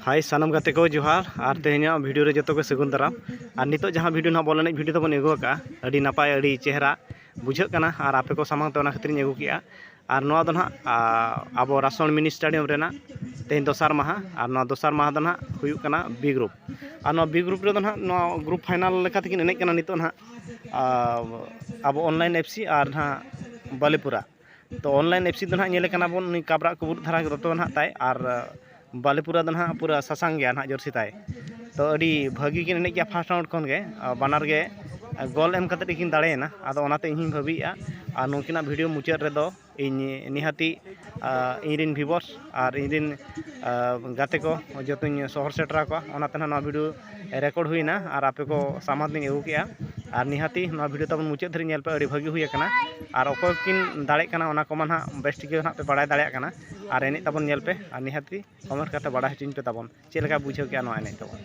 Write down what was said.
हाय सानम गाते को जोहार और तेहना वीडियो रे जतो को सगुन दाराम और नितो जहाँ वीडियो ना बॉल वीडियो तबन एगो का अड़ी नपाय अड़ी चेहरा बुझे कना और आपे को सामांग तो खातिर एगू किया और नोआ दो ना अब रासन मिनी स्टेडियम रेना तेहन दोसार माहा और नोआ दोसार माहा दो ना हुयुग कना बी ग्रुप और नोआ बी ग्रुप रे दो ना नोआ ग्रुप फाइनल लेखा तकिन एनेज कना नितो ना अब ऑनलाइन एफसी और ना बालीपुरा तो ऑनलाइन एफसी दो ना नेले कना बोन उनी काबरा को बुट धारा दतो ना ताय और बालीपुरा दो ना पूरा सासांग गया ना जर्सी ताय तो अड़ी भागी किन एनेज गया फर्स्ट राउंड खन गे बानार गे गोल एम कते किन दाड़ेना आदो ओनाते इहिं भाबिया और नुकिना वीडियो मुचाद रेदो इन निहाती इनरिन व्यूवर्स और इनरिन गाते को जतुन शहर सेटरा को ओनाते ना वीडियो रेकॉर्ड हुईना और आपे को सामान दिन एगू किया और निहाती ना वीडियो तब मुचाद धरी पे अड़ी भागी हुई कना और अकोय किन दाड़े कना ओना को मा बेस्ट ठीक ना पे बाड़ाय दाड़े कना और एने तबन पे और निहाती कमेंट करते बाड़ा हचिन पे तबन चेलका बुझे क्या ना एने तबन